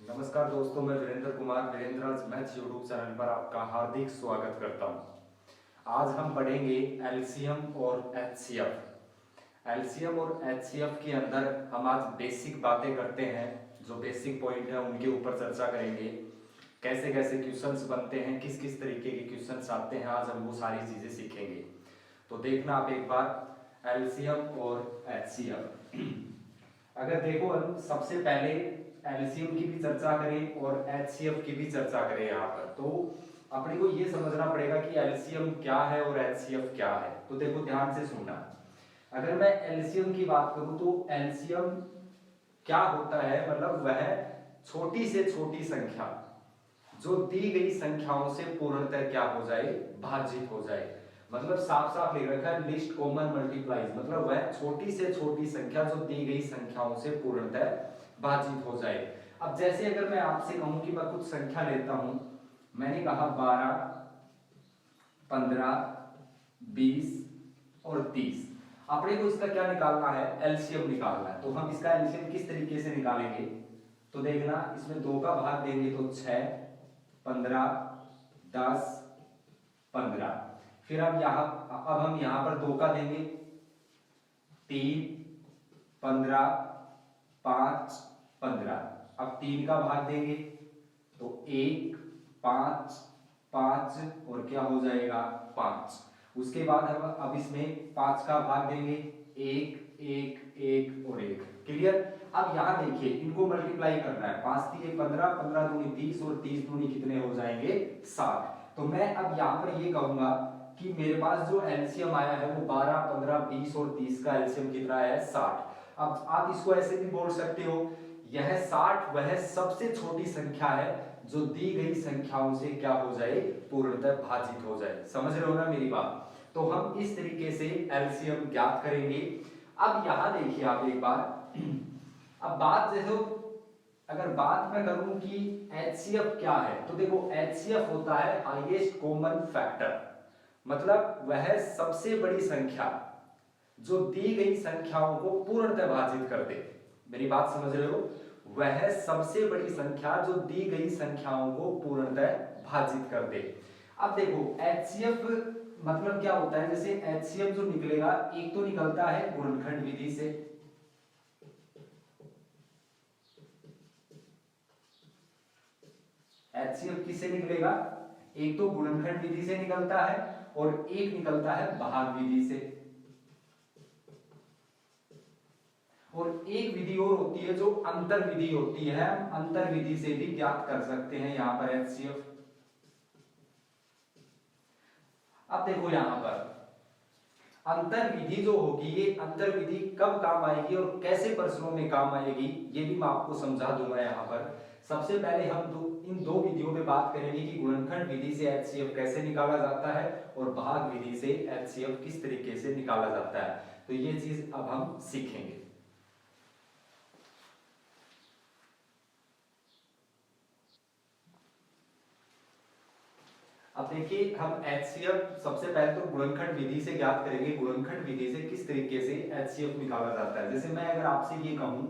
नमस्कार दोस्तों, मैं Virendra Kumar Virendra maths YouTube channel पर आपका हार्दिक स्वागत करता हूं। आज हम पढ़ेंगे एलसीएम और एचसीएफ। एलसीएम और एचसीएफ के अंदर हम आज बेसिक बातें करते हैं, जो बेसिक पॉइंट है उनके ऊपर चर्चा करेंगे। कैसे कैसे क्वेश्चंस बनते हैं, किस किस तरीके के क्वेश्चंस आते हैं, आज हम वो सारी चीजें सीखेंगे। तो देखना आप एक बार एलसीएम और एचसीएफ। अगर देखो, हम सबसे पहले एलसीएम की भी चर्चा करें और एचसीएफ की भी चर्चा करें यहाँ पर, तो अपने को ये समझना पड़ेगा कि एलसीएम क्या है और एचसीएफ क्या है। तो देखो ध्यान से सुनना। अगर मैं एलसीएम की बात करूं तो एलसीएम क्या होता है, मतलब वह छोटी से छोटी संख्या जो दी गई संख्याओं से पूर्णतः क्या हो जाए, भाजित हो जाए। मतलब साफ साफ लिख रखा है लिस्ट कॉमन मल्टीप्लाइज, मतलब वह छोटी से छोटी संख्या जो दी गई संख्याओं से पूर्णतः भाजित हो जाए। अब जैसे अगर मैं आपसे कहूं कि मैं कुछ संख्या लेता हूं, मैंने कहा 12, 15, 20 और 30। अपने को इसका क्या निकालना है, एलसीएम निकालना है। तो हम इसका एलसीएम किस तरीके से निकालेंगे, तो देखना, इसमें 2 का भाग देंगे तो 6, 15, 10, 15। फिर अब हम यहां पर 2 का देंगे, 3, 15, 5, 15। अब 3 का भाग देंगे तो 1, 5, 5 और क्या हो जाएगा 5। उसके बाद हम अब इसमें 5 का भाग देंगे, 1, 1, 1 और 1। क्लियर। अब यहां देखिए, इनको मल्टीप्लाई करना है। 5 3 15, 15 दूनी 30 और 30 दूनी कितने हो जाएंगे 60। तो मैं अब यहां पर ये कहूंगा कि मेरे पास जो एलसीएम आया है वो 12, 15, 20 और 30 का एलसीएम कितना है 60। अब आप इसको ऐसे भी बोल सकते हो, यह 60 वह सबसे छोटी संख्या है जो दी गई संख्याओं से क्या हो जाए, पूर्णतः भाजित हो जाए। समझ रहे हो ना मेरी बात। तो हम इस तरीके से एलसीएम ज्ञात करेंगे। अब यहां देखिए आप एक बार, अब बात देखो, अगर बात मैं करूं कि एचसीएफ क्या है, तो देखो एचसीएफ होता है हाईएस्ट कॉमन फैक्टर, मतलब वह सबसे बड़ी संख्या जो दी गई संख्याओं को पूर्णतः भाजित कर दे। मेरी बात समझ रहे हो, वह सबसे बड़ी संख्या जो दी गई संख्याओं को पूर्णतः भाजित कर दे। अब देखो एचसीएफ मतलब क्या होता है, जैसे एचसीएफ जो निकलेगा, एक तो निकलता है गुणनखंड विधि से, एचसीएफ किससे निकलेगा, एक तो गुणनखंड विधि से निकलता है और एक निकलता है भाग विधि से। और एक विधि और होती है जो अंतर विधि होती है, हम अंतर विधि से भी ज्ञात कर सकते हैं यहां पर एचसीएफ। अब देखो यहां पर अंतर विधि जो होगी, ये अंतर विधि कब काम आएगी और कैसे प्रश्नों में काम आएगी, ये भी मैं आपको समझा दूंगा यहां पर। सबसे पहले हम इन दो विधियों पे बात करेंगे कि गुणनखंड विधि से एचसीएफ कैसे निकाला जाता है और भाग विधि से एचसीएफ किस तरीके से निकाला जाता है। तो ये चीज अब हम सीखेंगे। अब देखिए, हम एचसीएफ सबसे पहले तो गुणनखंड विधि से ज्ञात करेंगे, गुणनखंड विधि से किस तरीके से एचसीएफ निकाला जाता है। जैसे मैं अगर आपसे ये कहूं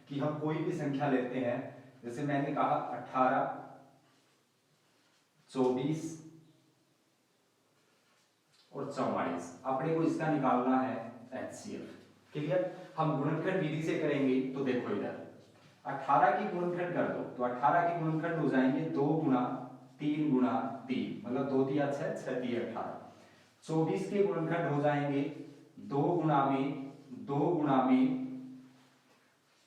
कि हम कोई भी संख्या लेते हैं, जैसे मैंने कहा 18, 24 और 44, अपने को इसका निकालना है एचसीएफ। क्लियर। हम गुणनखंड विधि से करेंगे, तो देखो इधर 18 की गुणनखंड कर दो, तो 18 की गुणनखंड हो जाएंगे 2 गुणा 3 गुणा 3, मतलब 2 3 6, 6 3 18। 24 के गुणनखंड हो जाएंगे 2 गुणा में 2 गुणा में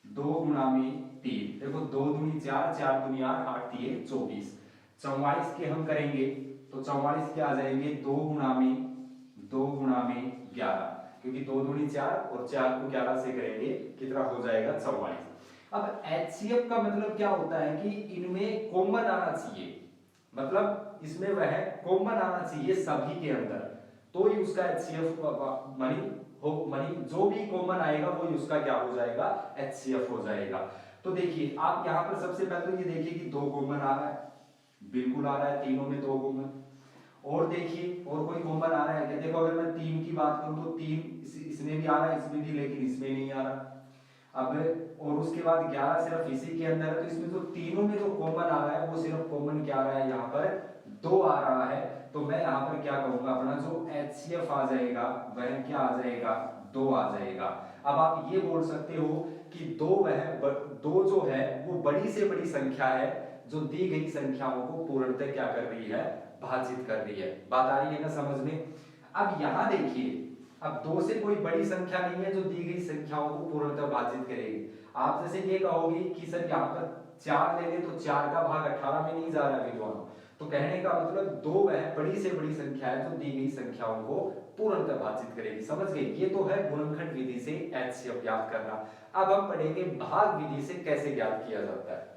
2 गुणा में 3, देखो 2 दूनी 4, 4 दूनी 8, 8 3 24। 44 के हम करेंगे तो 44 के आ जाएंगे 2 गुणा में 2 गुणा में 11, क्योंकि 2 दूनी 4 और 4 को 11 से करेंगे कितना हो जाएगा 44। अब एचसीएफ का मतलब क्या होता है कि इनमें कॉमन आना चाहिए, मतलब इसमें वह कॉमन आना चाहिए सभी के अंदर, तो ही उसका एचसीएफ मनी जो भी कॉमन आएगा वो ही उसका क्या हो जाएगा, एचसीएफ हो जाएगा। तो देखिए आप यहां पर सबसे पहले तो ये देखिए कि 2 कॉमन आ रहा है, बिल्कुल आ रहा है, तीनों में 2 कॉमन। और देखिए और कोई कॉमन आ रहा है क्या, देखो अगर मैं 3 की बात करूं तो 3 इसमें भी आ रहा है, इसमें भी, लेकिन इसमें नहीं आ रहा। अब और उसके बाद 11 सिर्फ इसी के अंदर है, तो इसमें जो तीनों में जो कॉमन आ रहा है वो सिर्फ कॉमन क्या आ रहा है यहाँ पर 2 आ रहा है। तो मैं यहाँ पर क्या कहूंगा, अपना जो HCF आ जाएगा वह क्या आ जाएगा 2 आ जाएगा। अब आप ये बोल सकते हो कि दो जो है वो बड़ी से बड़ी संख्या है जो दी गई संख्याओं को पूर्णतः क्या कर रही है, भाजित कर रही है। बात आ रही है ना समझ में। अब यहां देखिए, अब 2 से कोई बड़ी संख्या नहीं है जो दी गई संख्याओं को पूर्णतः भाजित करेगी। आप जैसे ये कहोगे कि सर यहाँ पर 4 ले ले तो 4 का भाग 18 में नहीं जा रहा विद्वानों, तो कहने का मतलब 2 वह बड़ी से बड़ी संख्या है जो दी गई संख्याओं को पूर्णतः भाजित करेगी। समझ गए, ये तो है गुणनखंड विधि से HCF ज्ञात करना। अब हम पढ़ेंगे भाग विधि से कैसे ज्ञात किया जाता है।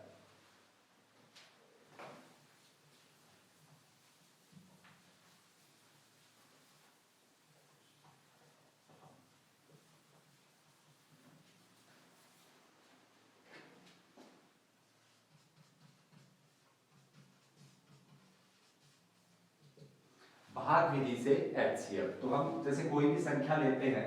भाग विधि से HCF, तो हम जैसे कोई भी संख्या लेते हैं,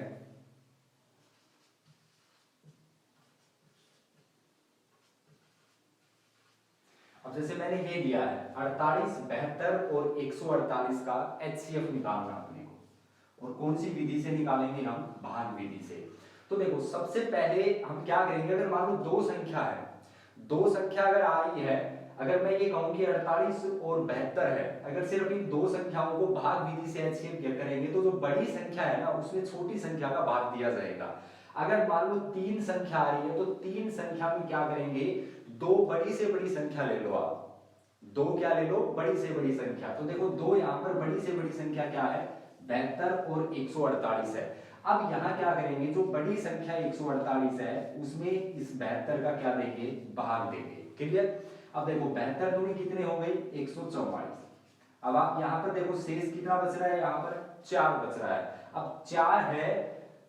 अब जैसे मैंने ये दिया है 48, 72 और 148 का HCF निकालना अपने को, और कौन सी विधि से निकालेंगे हम, भाग विधि से। तो देखो सबसे पहले हम क्या करेंगे, अगर मान लो दो संख्या है, दो संख्या अगर आ रही है, अगर मैं ये कहूं कि 48 और 72 है, अगर सिर्फ इन दो संख्याओं को भाग विधि से HCF करेंगे तो जो बड़ी संख्या है ना उसमें छोटी संख्या का भाग दिया जाएगा। अगर मान लो 3 संख्या आ रही है तो 3 संख्या में क्या करेंगे, दो बड़ी से बड़ी संख्या ले लो आप, दो क्या ले लो, बड़ी से बड़ी संख्या। तो देखो दो यहाँ पर बड़ी से बड़ी संख्या क्या है, 72 और 148 है। अब यहाँ क्या करेंगे, जो बड़ी संख्या 148 है उसमें इस 72 का क्या देंगे, भाग देंगे। क्लियर। अब देखो 72 दूनी कितने हो गई, 144। अब आप यहाँ पर देखो शेष कितना बच रहा है, यहाँ पर 4 बच रहा है। अब 4 है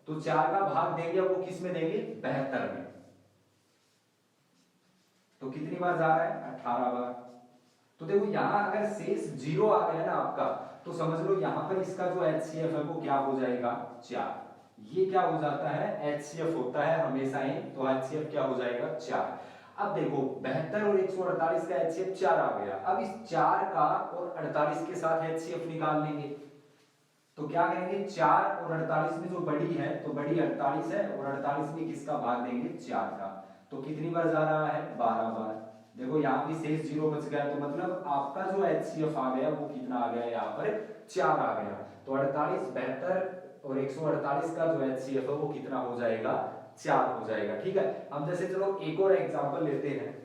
तो 4 का भाग देंगे, वो किस में देंगे, 72 में। तो कितनी बार जा रहा है, 18 बार। तो देखो यहां अगर शेष 0 आ गया ना आपका, तो समझ लो यहां पर इसका जो HCF है वो क्या हो जाएगा, 4। ये क्या हो जाता है, HCF होता है हमेशा ही, तो HCF क्या हो जाएगा, 4। अब देखो 72 और 148 का HCF 4 आ गया। अब इस 4 का और 48 के साथ HCF निकाल लेंगे। तो क्या करेंगे, 4 और 48 में जो बड़ी है तो बड़ी 48 है, और 48 में किसका भाग देंगे, 4 का। तो कितनी बार जा रहा है, 12 बार। देखो यहाँ भी शेष 0 बच गया, तो मतलब आपका जो HCF आ गया वो कितना आ गया, यहाँ पर 4 आ गया। तो 48, 72 और 148 का जो HCF है वो कितना हो जाएगा, 4 हो जाएगा। ठीक है। हम जैसे चलो एक और एग्जाम्पल लेते हैं।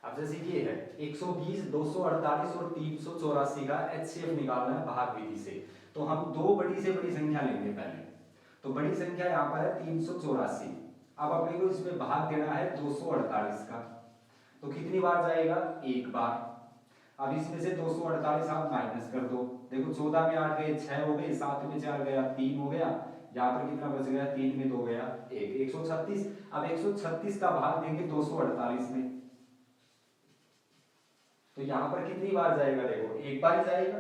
अब जैसे ये है 120, 248 और 384 का HCF निकालना है भाग विधि से। तो हम दो बड़ी से बड़ी संख्या लेंगे पहले। तो बड़ी संख्या यहाँ पर है 384। अब अपने को इसमें भाग देना है 248 का। तो कितनी बार जाएगा, एक बार। अब इसमें से 248 आप माइनस कर दो। देखो 14 में 8 गए 6 हो गए, 7 में 4 गया 3 हो गया, यहाँ पर कितना बच गया, 3 में 2 गया 1, 136। अब 136 का भाग देंगे 248 में। तो यहां पर कितनी बार जाएगा, देखो एक बार ही जाएगा।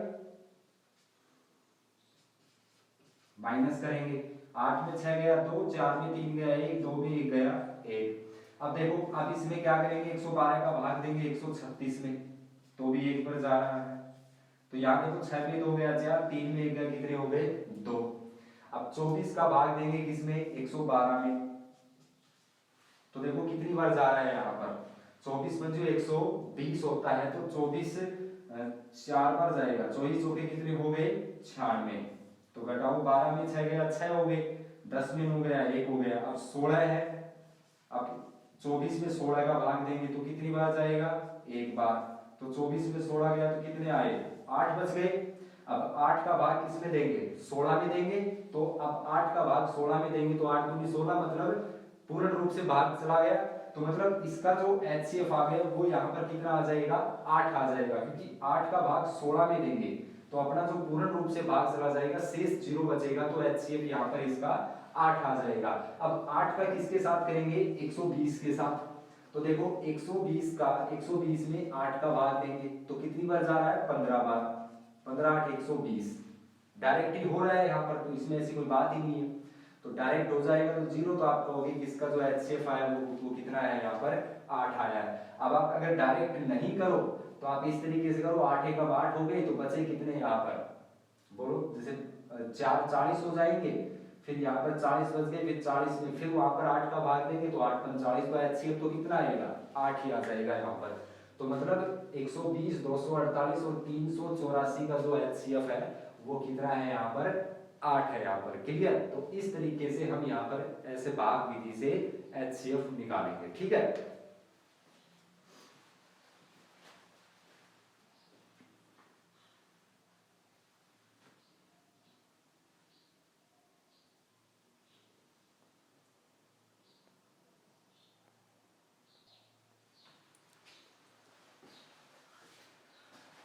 माइनस करेंगे, 8 में 6 गया 2, 4 में 3 गया 1, 2 में 1 गया 1। अब देखो अब इसमें क्या करेंगे, 112 का भाग देंगे 136 में, तो भी 1 पर जा रहा है। तो यहाँ देखो 6 में 2 गया 4, 3 में 1 गया, कितने हो गए 2। अब 24 का भाग देंगे किसमें, 112 में। तो देखो कितनी बार जा रहा है यहाँ पर, 24 में जो 120 होता है, तो 24 4 बार जाएगा। 24 चौके कितने हो गए, 96। तो घटाओ 12 में 6 गया 6 हो गए, 10 में 9 गया 1 हो गया। अब 16 है, अब 24 में 16 का भाग देंगे तो कितनी बार जाएगा, एक बार। तो 24 में 16 गया तो कितने आए, 8 बच गए। अब 8 का भाग किस में देंगे, 16 में देंगे। तो अब 8 का भाग 16 में देंगे तो 8 दूनी 16, मतलब पूर्ण रूप से भाग चला गया। तो मतलब इसका जो HCF आ गया वो यहाँ पर कितना आ जाएगा, 8 आ जाएगा, क्योंकि 8 का भाग 16 में देंगे तो अपना जो पूर्ण रूप से भाग चला जाएगा, शेष 0 बचेगा, तो HCF यहाँ पर इसका 8 आ जाएगा। अब 8 का किसके साथ करेंगे, 120 के साथ। तो देखो 120 में 8 का भाग देंगे तो कितनी बार जा रहा है, 15 बार, 15 8 120, डायरेक्ट ही हो रहा है यहाँ पर, तो इसमें ऐसी कोई बात ही नहीं है, तो डायरेक्ट हो जाएगा तो 0। तो आप कहोगे कि इसका जो HCF आया वो कितना है, यहाँ पर 8 आया है। अब आप अगर डायरेक्ट नहीं करो तो आप इस तरीके से करो, 8 एक 8 हो गए तो बचे कितने यहाँ पर, बोलो, जैसे 4 40 हो जाएंगे, फिर यहाँ पर 40 बच गए, फिर 40 में फिर वहां पर 8 का भाग देंगे तो 8 पंच 40, तो HCF तो कितना आएगा, 8 ही आ जाएगा यहाँ पर। तो मतलब 120, 248 और 384 का जो HCF है वो कितना है यहाँ पर, 8 है यहाँ पर। क्लियर। तो इस तरीके से हम यहाँ पर ऐसे भाग विधि से HCF निकालेंगे। ठीक है।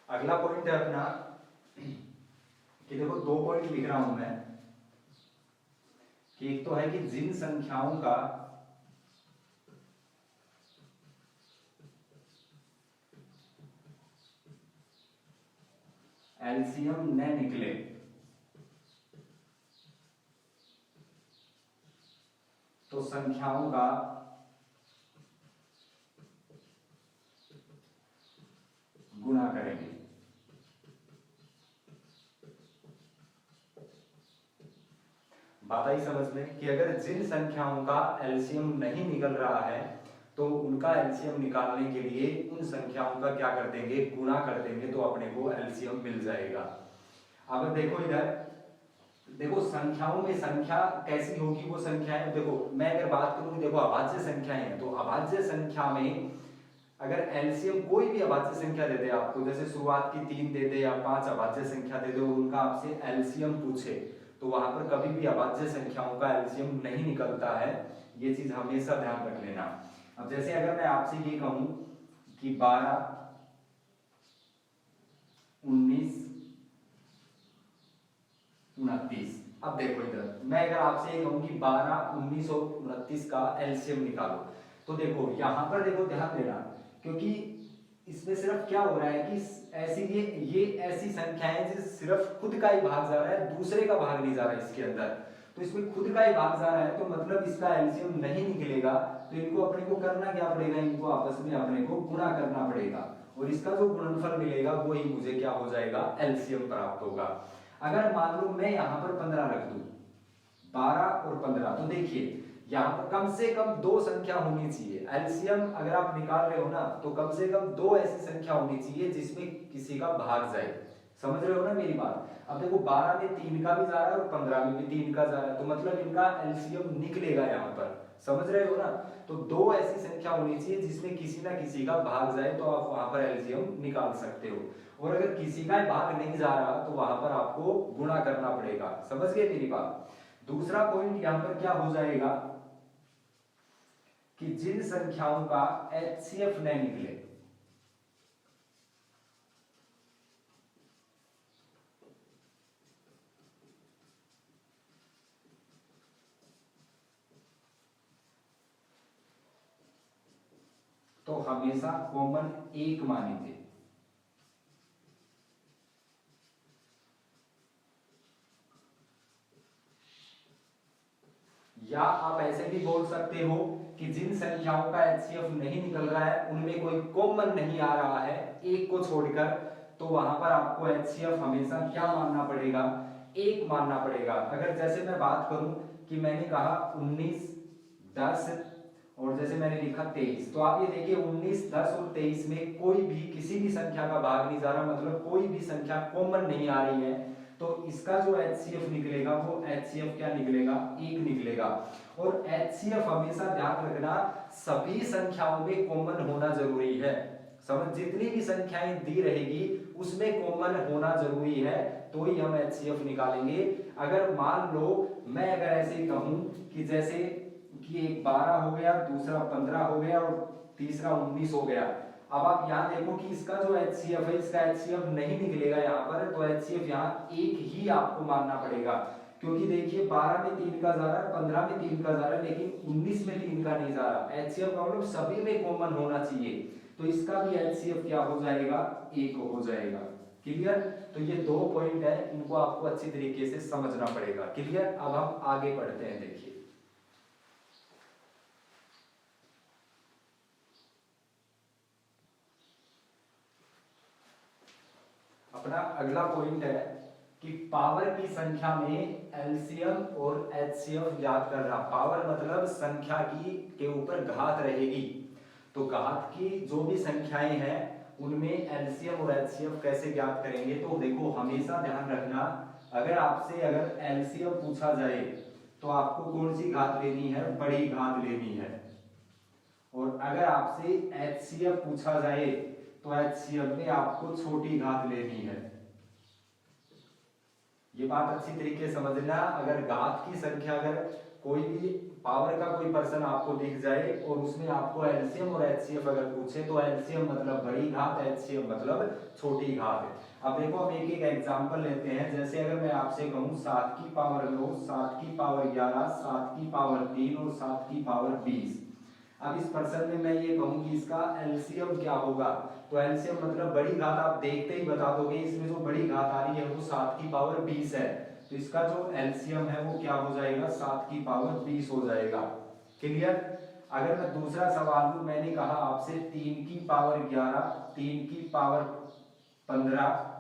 अगला पॉइंट है अपना कि देखो 2 पॉइंट लिख रहा हूं मैं, कि एक तो है कि जिन संख्याओं का एलसीएम न निकले तो संख्याओं का गुणा करेंगे। बात आई समझ में, कि अगर जिन संख्याओं का एलसीएम नहीं निकल रहा है तो उनका एलसीएम निकालने के लिए उन संख्याओं का क्या कर देंगे, गुणा कर देंगे, तो अपने को एलसीएम मिल जाएगा। अब देखो इधर, देखो संख्याओं में संख्या कैसी होगी, वो संख्याएं, देखो मैं अगर बात करूं, देखो अभाज्य संख्याएं हैं, तो अभाज्य संख्या में अगर एलसीएम कोई भी अभाज्य संख्या दे दे आपको, जैसे शुरुआत की 3 दे दे या 5 अभाज्य संख्या दे दे, उनका आपसे एलसीएम पूछे, तो वहां पर कभी भी अभाज्य संख्याओं का एलसीएम नहीं निकलता है, ये चीज हमेशा ध्यान रख लेना। अब जैसे अगर मैं आपसे ये कहूं कि 12, 19, 29, अब देखो इधर मैं अगर आपसे ये कहूं कि 12, 19 और 29 का एलसीएम निकालो, तो देखो यहां पर देखो ध्यान देना, क्योंकि इसमें सिर्फ क्या हो रहा है कि ऐसी ये ऐसी संख्याएं जो सिर्फ खुद का ही भाग जा रहा है, दूसरे का भाग नहीं जा रहा है इसके अंदर, तो इसमें खुद का ही भाग जा रहा है, तो मतलब इसका एलसीएम नहीं निकलेगा, तो इनको अपने को करना क्या पड़ेगा, इनको आपस में अपने को गुणा करना पड़ेगा, और इसका जो गुणनफल मिलेगा वो ही मुझे क्या हो जाएगा, एलसीएम प्राप्त होगा। अगर मान लो मैं यहाँ पर 15 रख दूं, 12 और 15, तो देखिए यहाँ पर कम से कम 2 संख्या होनी चाहिए। एलसीएम अगर आप निकाल रहे हो ना, तो कम से कम 2 ऐसी संख्या होनी चाहिए जिसमें किसी का भाग जाए। समझ रहे हो ना मेरी बात। अब देखो 12 में 3 का भी जा रहा है और 15 में भी 3 का जा रहा है, तो मतलब इनका एलसीएम निकलेगा यहाँ पर। समझ रहे हो ना। तो 2 ऐसी संख्या होनी चाहिए जिसमें किसी ना किसी का भाग जाए, तो आप वहां पर एलसीएम निकाल सकते हो। और अगर किसी का भाग नहीं जा रहा तो वहां पर आपको गुणा करना पड़ेगा। समझ गए मेरी बात। दूसरा पॉइंट यहां पर क्या हो जाएगा कि जिन संख्याओं का HCF नहीं निकले, तो हमेशा कॉमन 1 माने थे। या आप ऐसे भी बोल सकते हो कि जिन संख्याओं का HCF नहीं निकल रहा है उनमें कोई कॉमन नहीं आ रहा है, एक को छोड़कर, तो वहां पर आपको HCF हमेशा क्या मानना पड़ेगा, 1 मानना पड़ेगा। अगर जैसे मैं बात करूं कि मैंने कहा 19, 10 और जैसे मैंने लिखा 23, तो आप ये देखिए 19, 10 और 23 में कोई भी किसी भी संख्या का भाग नहीं जा रहा, मतलब कोई भी संख्या कॉमन नहीं आ रही है, तो इसका जो HCF निकलेगा वो HCF क्या निकलेगा, 1 निकलेगा। और HCF हमेशा ध्यान रखना सभी संख्याओं में कॉमन होना जरूरी है। समझ, जितनी भी संख्याएं दी रहेगी उसमें कॉमन होना जरूरी है, तो ही हम HCF निकालेंगे। अगर मान लो मैं अगर ऐसे कहूं कि जैसे कि एक 12 हो गया, दूसरा 15 हो गया और तीसरा 19 हो गया। अब आप यहाँ देखो कि इसका जो HCF है, इसका HCF नहीं निकलेगा यहाँ पर, तो HCF यहाँ एक ही आपको मानना पड़ेगा, क्योंकि देखिए 12 में 3 का जा रहा है, 15 में 3 का जा रहा है, लेकिन 19 में 3 का नहीं जा रहा। HCF का मतलब सभी में कॉमन होना चाहिए, तो इसका भी HCF क्या हो जाएगा, 1 हो जाएगा। क्लियर? तो ये 2 पॉइंट है, इनको आपको अच्छी तरीके से समझना पड़ेगा। क्लियर? अब हम आगे बढ़ते हैं। देखिए अपना अगला पॉइंट है कि पावर की संख्या में एलसीएम और एचसीएफ ज्ञात करना। पावर मतलब संख्या की के ऊपर घात रहेगी, तो घात की जो भी संख्याएं हैं उनमें एलसीएम और एचसीएफ कैसे ज्ञात करेंगे। तो देखो हमेशा ध्यान रखना, अगर आपसे अगर एलसीएम पूछा जाए तो आपको कौन सी घात लेनी है, बड़ी घात लेनी है। और अगर आपसे एचसीएफ पूछा जाए तो एचसीएफ में आपको छोटी घात लेनी है। ये बात अच्छी तरीके से समझना। अगर घात की संख्या, अगर कोई भी पावर का कोई पर्सन आपको दिख जाए और उसमें आपको एलसीएम और एचसीएफ अगर पूछे, तो एलसीएम मतलब बड़ी घात, एचसीएफ मतलब छोटी घात। अब देखो हम एक एक एग्जांपल लेते हैं। जैसे अगर मैं आपसे कहूं 7 की पावर 9, 7 की पावर 11, 7 की पावर 3 और 7 की पावर 20। अब इस पर्सन में मैं ये कहूं कि इसका एलसीएम क्या होगा, तो एलसीएम मतलब बड़ी घात आप देखते ही बता दोगे, इसमें जो बड़ी घात आ रही है वो 7 की पावर 20 है, तो इसका जो एलसीएम है वो क्या हो जाएगा, 7 की पावर 20 हो जाएगा। क्लियर? अगर मैं दूसरा सवाल लूं, मैंने कहा आपसे 3 की पावर 11, 3 की पावर 15,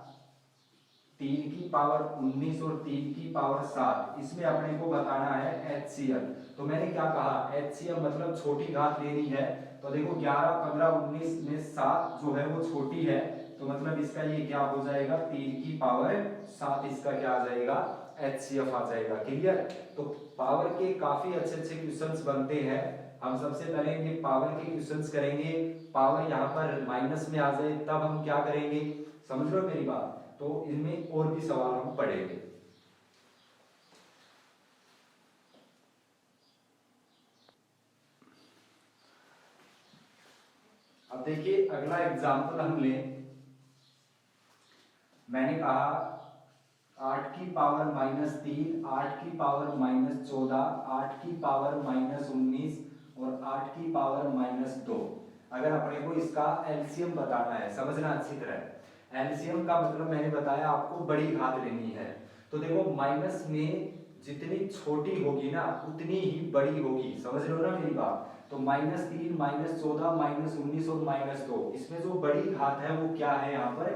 3 की पावर 19 और 3 की पावर 7, इसमें अपने को बताना है HCF। तो मैंने क्या कहा, HCF मतलब छोटी घात लेनी है। तो देखो 11, 15, 19 में 7 जो है वो छोटी है, तो मतलब इसका ये क्या हो जाएगा, 3 की पावर 7, इसका क्या आ जाएगा, HCF आ जाएगा। क्लियर? तो पावर के काफी अच्छे अच्छे क्वेश्चंस बनते हैं। हम सबसे पहले ये पावर के क्वेश्चंस करेंगे। पावर यहाँ पर माइनस में आ जाए तब हम क्या करेंगे, समझ रहे हो मेरी बात? तो इनमें और भी सवाल हम पढ़ेंगे। अब देखिए अगला एग्जांपल हम लें। मैंने कहा 8 की पावर -3, 8 की पावर -14, 8 की पावर -19 और 8 की पावर -2। अगर अपने को इसका एलसीएम बताना है, समझना अच्छी तरह। एलसीएम का मतलब मैंने बताया आपको बड़ी घात लेनी है। तो देखो माइनस में जितनी छोटी होगी ना उतनी ही बड़ी होगी, समझ रहे हो ना मेरी बात? तो -3, -14, -19 और -2, इसमें जो बड़ी घात है वो क्या है यहाँ पर,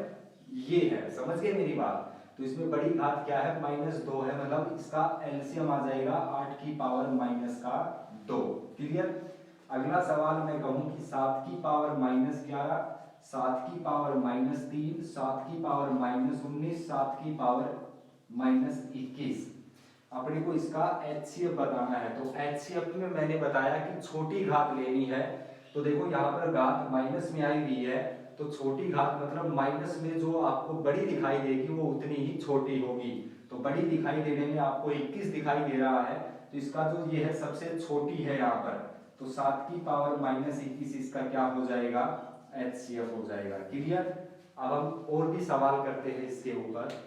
ये है। समझ गए मेरी बात? तो इसमें बड़ी घात क्या है, -2 है, मतलब इसका एलसीएम आ जाएगा 8 की पावर -2। क्लियर? अगला सवाल मैं कहूं कि 7 की पावर -11, 7 की पावर -3, 7 की पावर -19, 7 की पावर -21। अपने को इसका HCF बताना है। तो HCF में मैंने बताया कि छोटी घात लेनी है। तो देखो यहाँ पर घात माइनस में आई हुई है, तो छोटी घात मतलब माइनस में जो आपको बड़ी दिखाई देगी वो उतनी ही छोटी होगी। तो बड़ी दिखाई देने में आपको 21 दिखाई दे रहा है, तो इसका जो ये है सबसे छोटी है यहाँ पर, तो 7 की पावर -21 इसका क्या हो जाएगा, HCF हो जाएगा। क्लियर? अब हम और भी सवाल करते हैं इसके ऊपर।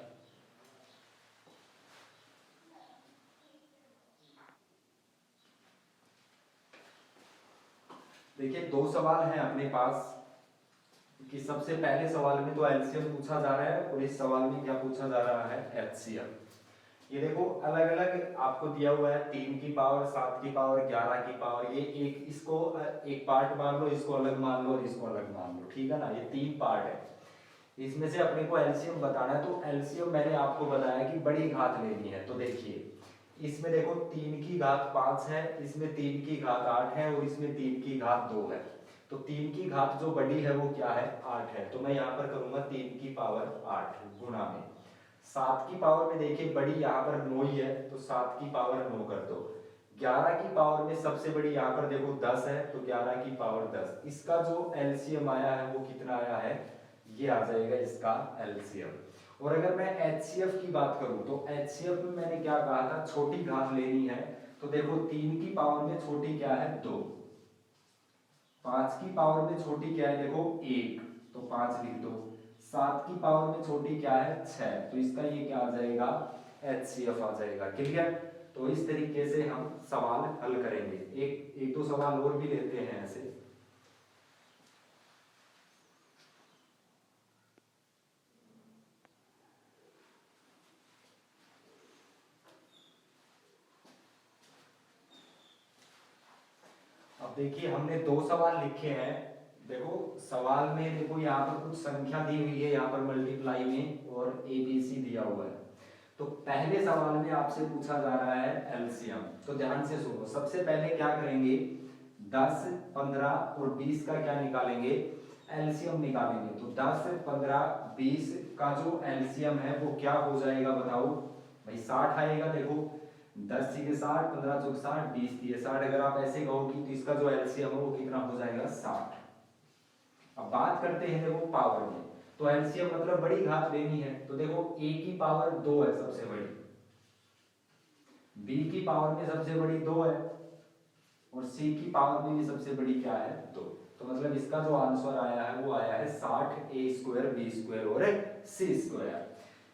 देखिए 2 सवाल हैं अपने पास कि सबसे पहले सवाल में तो एलसीएम पूछा जा रहा है और इस सवाल में क्या पूछा जा रहा है, एचसीएफ। ये देखो अलग अलग आपको दिया हुआ है, 3 की पावर, 7 की पावर, 11 की पावर। ये एक इसको एक पार्ट मान लो, इसको अलग मान लो और इसको अलग मान लो, ठीक है ना? ये 3 पार्ट है, इसमें से अपने को एलसीएम बताना है। तो एलसीएम मैंने आपको बताया कि बड़ी घात लेनी है। तो देखिए इसमें देखो 3 की घात 5 है, इसमें 3 की घात 8 है और इसमें 3 की घात 2 है। तो 3 की घात जो बड़ी है वो क्या है, 8 है। तो मैं यहाँ पर करूंगा 3 की पावर 8 गुणा में 7 की पावर में, देखिए बड़ी यहाँ पर 9 ही है, तो 7 की पावर 9 कर दो। 11 की पावर में सबसे बड़ी यहाँ पर देखो 10 है, तो 11 की पावर 10। इसका जो एलसीएम आया है वो कितना आया है, ये आ जाएगा इसका एलसीएम। और अगर मैं एचसीएफ की बात करूं तो एचसीएफ में मैंने क्या कहा था, छोटी घात लेनी है। तो देखो 3 की पावर में छोटी क्या है 2, 5 की पावर में छोटी क्या है देखो 1, तो 5 लिख दो, 7 की पावर में छोटी क्या है 6, तो इसका ये क्या आ जाएगा एचसीएफ आ जाएगा। क्लियर। तो इस तरीके से हम सवाल हल करेंगे। एक दो सवाल और भी लेते हैं ऐसे। अब देखिए हमने 2 सवाल लिखे हैं। देखो सवाल में देखो यहाँ पर कुछ संख्या दी हुई है, यहाँ पर मल्टीप्लाई में, और एबीसी दिया हुआ है। तो पहले सवाल में आपसे पूछा जा रहा है एलसीएम। तो ध्यान से सुनो, सबसे पहले क्या करेंगे, 10, 15 और 20 का क्या निकालेंगे, एलसीएम निकालेंगे। तो 10, 15, 20 का जो एलसीएम है वो क्या हो जाएगा बताओ भाई, 60 आएगा। देखो 10 सीधे 60, 15 चौक 60, 20 दिए 60। अगर आप ऐसे कहोगे तो इसका जो एलसीएम है वो कितना हो जाएगा 60। अब बात करते हैं देखो पावर में। तो एलसीएम मतलब बड़ी घात लेनी है। तो देखो a की पावर 2 है सबसे बड़ी, b की पावर में सबसे बड़ी 2 है, और c की पावर में भी सबसे बड़ी क्या है 2। तो मतलब इसका जो आंसर आया है वो आया है 60, a स्क्वायर, b स्क्वायर और c स्क्वायर।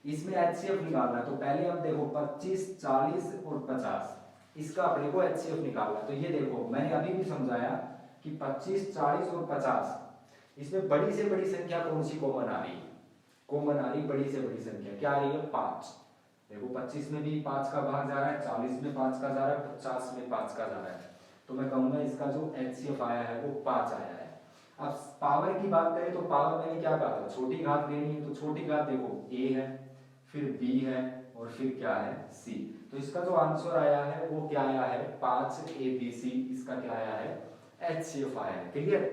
इसमें एचसीएफ निकालना है। तो पहले हम देखो 25, 40 और 50, इसका अपने को एचसीएफ निकालना है। तो ये देखो मैंने अभी भी समझाया कि 25, 40 और 50, इसमें बड़ी से बड़ी संख्या कौन सी कॉमन आ रही है, कॉमन आ रही बड़ी से बड़ी संख्या क्या आ रही है 5। देखो 25 में भी 5 का भाग जा रहा है, 40 में 5 का जा रहा है, 50 में 5 का जा रहा है। तो मैं कहूंगा इसका जो एचसीएफ आया है वो 5 आया है। अब पावर की बात करें तो पावर मैंने क्या कहा था, छोटी घात लेनी है। तो छोटी घात देखो a है, फिर b है, और फिर क्या है c। तो इसका जो आंसर आया है वो क्या आया है 5 abc, इसका क्या आया है एचसीएफ आया है। क्लियर।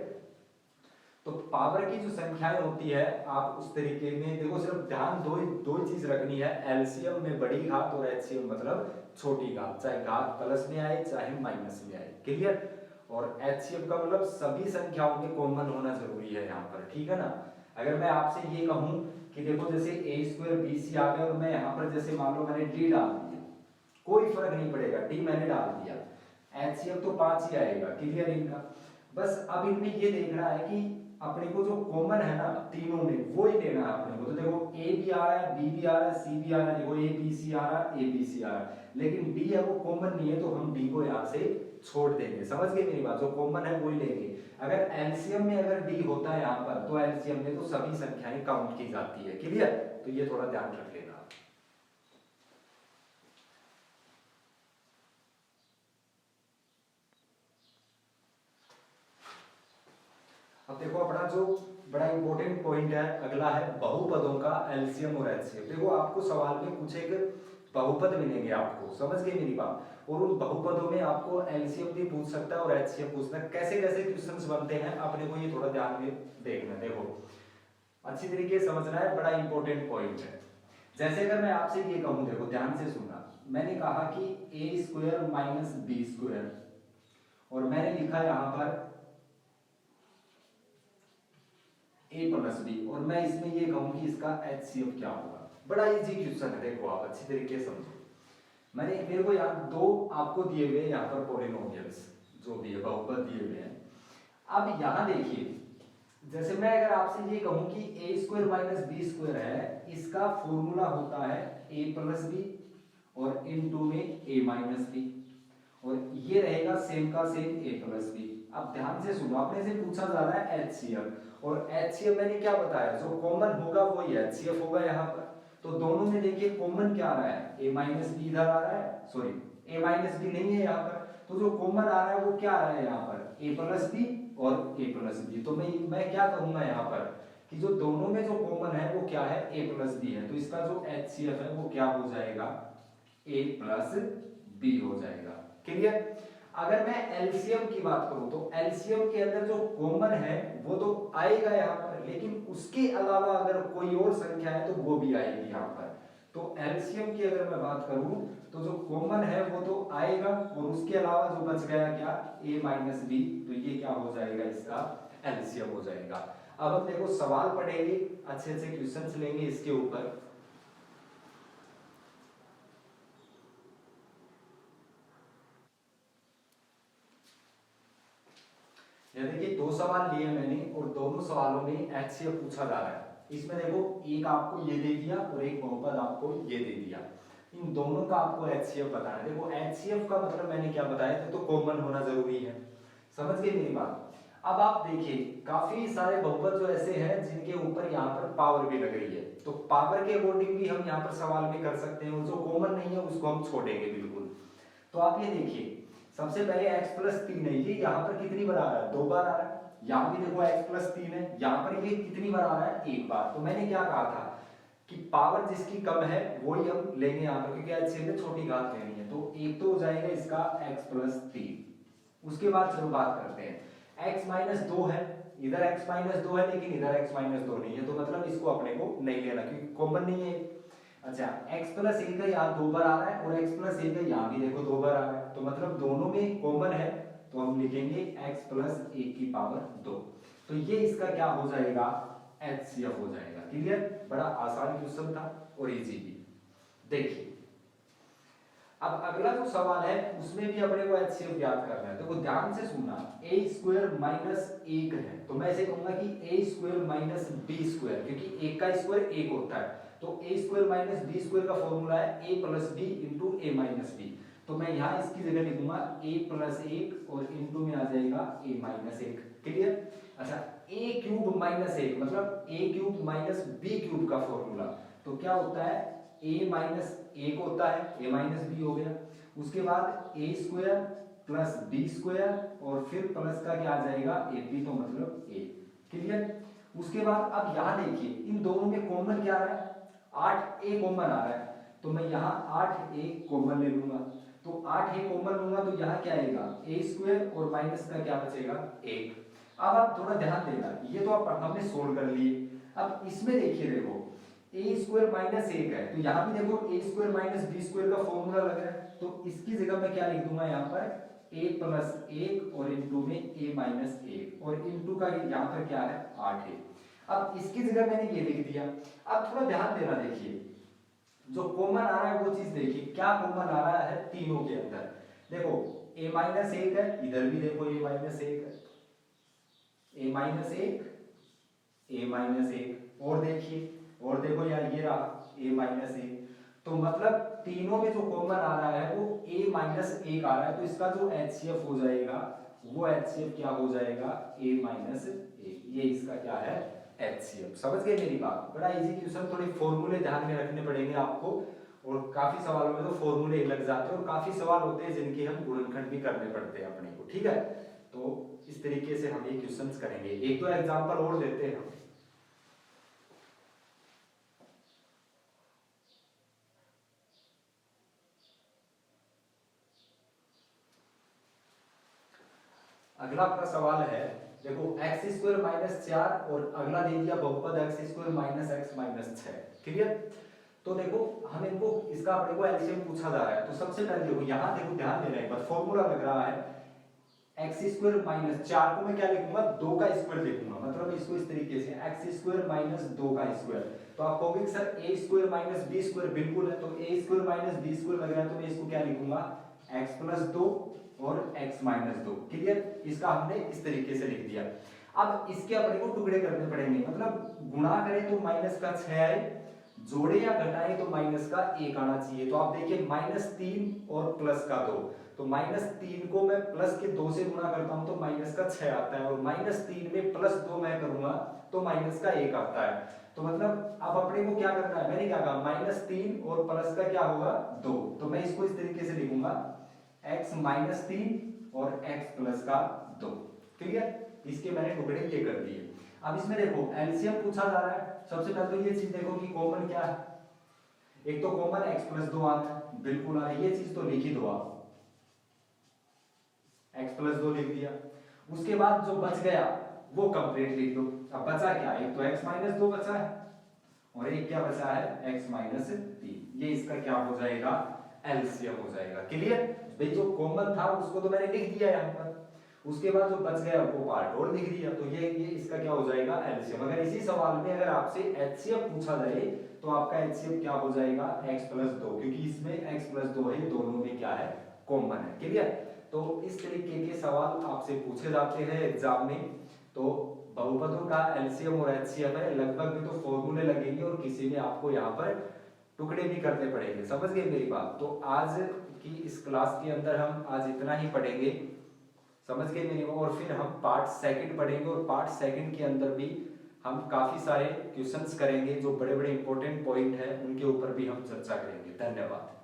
तो पावर की जो संख्याएं होती है आप उस तरीके में देखो, सिर्फ ध्यान दो ही चीज रखनी है, एलसीएम में बड़ी घात और एचसीएम मतलब छोटी घात, चाहे घात प्लस में आए चाहे माइनस में आए। क्लियर। और एचसीएफ का मतलब सभी संख्याओं में कॉमन होना जरूरी है यहाँ पर, ठीक है ना। अगर मैं आपसे ये कहूं कि देखो जैसे a स्क्वायर bc आ गया, और मैं यहाँ पर जैसे मान लो मैंने d डाल दिया, कोई फर्क नहीं पड़ेगा, d मैंने डाल दिया, एचसीएफ तो 5 ही आएगा। क्लियर इनका। बस अब इनमें ये देखना है कि अपने को जो कॉमन है ना तीनों में वो ही लेना है अपने को। तो देखो a भी आ रहा है, b भी आ रहा है, c भी आ रहा है, देखो a b c आ रहा है, a b c आ रहा है, लेकिन d है वो कॉमन नहीं है, तो हम d को यहाँ से छोड़ देंगे। समझ गए मेरी बात, जो कॉमन है वो ही लेंगे। अगर एलसीएम में अगर d होता है यहाँ पर, तो एलसीएम में तो सभी संख्याएं काउंट की जाती है। क्लियर। तो ये थोड़ा ध्यान रख लेना। अब देखो अपना जो बड़ा इंपॉर्टेंट पॉइंट है अगला है बहुपदों का एलसीएम और एचसीएफ। देखो आपको सवाल में कुछ एक बहुपद मिलेंगे आपको, समझ गए मेरी बात, और उन बहुपदों में आपको एलसीएम भी पूछ सकता है और एचसीएफ पूछना है। कैसे कैसे क्वेश्चंस बनते हैं अपने को ये थोड़ा ध्यान में देखना। देखो अच्छी तरीके से समझना है, बड़ा इंपॉर्टेंट पॉइंट है। जैसे अगर मैं आपसे ये कहूं, देखो ध्यान से सुनना, मैंने कहा कि a square minus B square, और मैंने लिखा यहाँ पर a प्लस बी, और मैं इसमें ये कहूं कि इसका एचसीएफ क्या होगा। बड़ा इजी क्वेश्चन है, देखो आप अच्छी तरीके से समझो। मेरे को यहाँ दो आपको दिए हुए यहाँ पर पॉलिनोमियल्स जो भी है बहुपद दिए हुए हैं। अब यहाँ देखिए, जैसे मैं अगर आपसे ये कहूं कि a square minus B square है, इसका फॉर्मूला होता है a प्लस बी और इनटू में a माइनस बी, और ये रहेगा सेम का सेम a प्लस बी। अब ध्यान से सुनो, आपने से पूछा जा रहा है एचसीएफ, और एचसीएफ मैंने क्या बताया, जो कॉमन होगा वो ही एचसीएफ होगा यहाँ पर। तो दोनों में देखिए कॉमन क्या आ रहा है, a माइनस बी इधर आ रहा है, सॉरी a माइनस बी नहीं है यहाँ पर, तो जो कॉमन आ रहा है वो क्या आ रहा है यहाँ पर a प्लस बी और a प्लस बी। तो मैं क्या करूंगा यहाँ पर कि जो दोनों में जो कॉमन है वो क्या है a प्लस बी है, तो इसका जो एचसीएफ है वो क्या हो जाएगा a प्लस बी हो जाएगा। क्लियर। अगर मैं एलसीएम की बात करूं तो एलसीएम के अंदर जो कॉमन है वो तो आएगा यहाँ पर, लेकिन उसके अलावा अगर कोई और संख्या है तो वो भी आएगी यहाँ पर। तो एलसीएम की अगर मैं बात करूं तो जो कॉमन है वो तो आएगा, और उसके अलावा जो बच गया क्या a माइनस बी, तो ये क्या हो जाएगा इसका एलसीएम हो जाएगा। अब हम देखो सवाल पढ़ेंगे, अच्छे अच्छे क्वेश्चंस लेंगे इसके ऊपर। ये देखिए दो सवाल लिए मैंने और दोनों सवालों में एचसीएफ पूछा जा रहा है। इसमें देखो एक आपको ये दे दिया और एक बहुपद आपको ये दे दिया, इन दोनों का आपको एचसीएफ बताना है। देखो एचसीएफ का मतलब मैंने क्या बताया था, तो कॉमन होना जरूरी है, समझ गए मेरी बात। अब आप देखिए काफी सारे बहुपद जो ऐसे हैं जिनके ऊपर यहाँ पर पावर भी लग रही है, तो पावर के अकॉर्डिंग भी हम यहाँ पर सवाल भी कर सकते हैं, और जो कॉमन नहीं है उसको हम छोड़ेंगे बिल्कुल। तो आप ये देखिए सबसे पहले x प्लस 3 है, ये यहाँ पर कितनी बार आ रहा है, 2 बार आ रहा है। यहाँ भी देखो x प्लस 3 है, यहाँ पर ये कितनी बार आ रहा है, 1 बार। तो मैंने क्या कहा था कि पावर जिसकी कम है वही हम लेंगे यहाँ पर, क्योंकि h से छोटी घात लेनी है। तो एक तो हो जाएगा इसका x प्लस 3। उसके बाद चलो बात करते हैं x माइनस 2 है, इधर x माइनस 2 है लेकिन इधर x माइनस 2 नहीं है, तो मतलब इसको अपने को नहीं लेना क्योंकि कॉमन नहीं है। अच्छा x प्लस 1 का यहाँ 2 बार आ रहा है और x प्लस 1 का यहाँ भी देखो 2 बार आ रहा है, तो मतलब दोनों में कॉमन है, तो हम लिखेंगे x प्लस 1 की पावर 2। तो ये इसका क्या हो जाएगा, एचसीएफ हो जाएगा। क्लियर, बड़ा आसान क्वेश्चन था और इजी भी। देखिए अब अगला जो सवाल है उसमें भी अपने को एचसीएफ याद करना है। देखो ध्यान से सुनना, a स्क्वायर माइनस 1 है, तो मैं ऐसे कहूंगा कि a square minus b square, क्योंकि 1 का स्क्वायर 1 होता है, तो a square minus b square का फॉर्मूला है a plus B into A minus B. तो मैं यहाँ इसकी जगह लिखूंगा a प्लस 1 और इंटू में आ जाएगा a माइनस 1। क्लियर। अच्छा a क्यूब माइनस 1 मतलब a cube minus b cube का फॉर्मूला, तो क्या होता है a माइनस 1 होता है, a माइनस बी हो गया। उसके बाद a square plus B square और फिर प्लस का क्या आ जाएगा ए बी, तो मतलब a। क्लियर। उसके बाद अब यहाँ देखिए इन दोनों में कॉमन क्या आ रहा है, 8a कॉमन आ रहा है, तो मैं यहाँ 8a कॉमन ले लूंगा। तो 8a कॉमन लूंगा तो यहाँ क्या आएगा a स्क्वायर और माइनस का क्या बचेगा 1। अब आप थोड़ा ध्यान देना, ये तो आप हमने सोल्व कर लिए। अब इसमें देखिए देखो a स्क्वायर माइनस 1 है, तो यहाँ भी देखो a square minus B square का फॉर्मूला लग रहा है, तो इसकी जगह मैं क्या लिख दूंगा यहाँ पर a प्लस 1 और इंटू में a माइनस 1 और इंटू का यहाँ पर क्या है 8 है। अब इसकी जगह मैंने ये लिख दिया। अब थोड़ा ध्यान देना, देखिए जो कॉमन आ रहा है वो चीज देखिए, क्या कॉमन आ रहा है तीनों के अंदर। देखो a माइनस 1 है, इधर भी देखो a माइनस 1 है, a माइनस 1 a माइनस 1, और देखिए और देखो यार ये रहा a माइनस 1, तो मतलब तीनों में जो कॉमन आ रहा है वो a माइनस 1 आ रहा है, तो इसका जो एचसीएफ हो जाएगा वो एचसीएफ क्या हो जाएगा a माइनस 1। ये इसका क्या है एचसीएफ। समझ गए मेरी बात, बड़ा इजी क्वेश्चन। थोड़े फॉर्मूले ध्यान में रखने पड़ेंगे आपको, और काफी सवालों में तो फॉर्मूले लग जाते हैं और काफी सवाल होते हैं जिनके हम गुणनखंड भी करने पड़ते हैं अपने को। ठीक है, तो इस तरीके से हम ये क्वेश्चंस करेंगे। एक दो एग्जांपल और देते हैं हम। अगला आपका सवाल है, देखो x स्क्वायर माइनस 4 और अगला दे दिया बहुपद x square minus x minus 6। Clear. तो देखो हम इनको इसका अपने को एलसीएम पूछा जा रहा है, तो सबसे पहले देखो यहाँ देखो ध्यान देना एक बार, फॉर्मूला लग रहा है x स्क्वायर माइनस 4 को मैं क्या लिखूंगा 2 का स्क्वायर लिखूंगा, मतलब इसको इस तरीके से x स्क्वायर माइनस 2 का स्क्वायर। तो आप कहोगे कि sir a square minus b square, बिल्कुल है, तो a square minus b square लग रहा है, तो मैं इसको क्या लिखूंगा x प्लस 2 और x माइनस 2। क्लियर, इसका हमने इस तरीके से लिख दिया। अब इसके अपने को टुकड़े करने पड़ेंगे, मतलब गुणा करें तो माइनस का 6 आए, जोड़े या घटाएं तो माइनस का 1 आना चाहिए। तो आप देखिए माइनस 3 और प्लस का 2, तो माइनस 3 को मैं प्लस के 2 से गुणा करता हूं तो माइनस का 6 आता है, और माइनस 3 में प्लस 2 मैं करूंगा तो माइनस का 1 आता है। तो मतलब अब अपने को क्या करना है, मैंने क्या कहा माइनस 3 और प्लस का क्या होगा 2, तो मैं इसको इस तरीके से लिखूंगा x माइनस 3 और x प्लस का 2। क्लियर, इसके मैंने टुकड़े ये कर दिए। अब इसमें देखो एलसीएम पूछा जा रहा है, सबसे पहले तो ये चीज देखो कि कॉमन क्या है, एक तो कॉमन x प्लस 2 आता है, बिल्कुल आ रहा है, ये चीज तो लिख ही दो आप, x प्लस 2 लिख दिया। उसके बाद जो बच गया वो कंप्लीट लिख दो। अब बचा क्या, एक तो x माइनस 2 बचा है और एक क्या बचा है x माइनस 3, ये इसका क्या हो जाएगा एलसीएम हो जाएगा। क्लियर, भाई जो कॉमन था उसको तो मैंने लिख दिया यहाँ पर, उसके बाद जो बच गया वो पार्ट और लिख दिया, तो ये इसका क्या हो जाएगा एलसीएम। अगर इसी सवाल में अगर आपसे एचसीएफ पूछा जाए तो आपका एचसीएफ क्या हो जाएगा x+2, क्योंकि इसमें x+2 है, दोनों में क्या है कॉमन है। क्लियर? तो इस तरीके के सवाल आपसे पूछे जाते हैं एग्जाम में। तो बहुपदों का एलसीएम और एचसीएफ है, लगभग में तो फॉर्मूले लगेंगे और किसी में आपको यहाँ पर टुकड़े भी करने पड़ेंगे। समझ गए मेरी बात? तो आज की इस क्लास के अंदर हम आज इतना ही पढ़ेंगे, समझ गए मेरी? और फिर हम पार्ट सेकंड पढ़ेंगे और पार्ट सेकंड के अंदर भी हम काफी सारे क्वेश्चंस करेंगे, जो बड़े बड़े इंपॉर्टेंट पॉइंट है उनके ऊपर भी हम चर्चा करेंगे। धन्यवाद।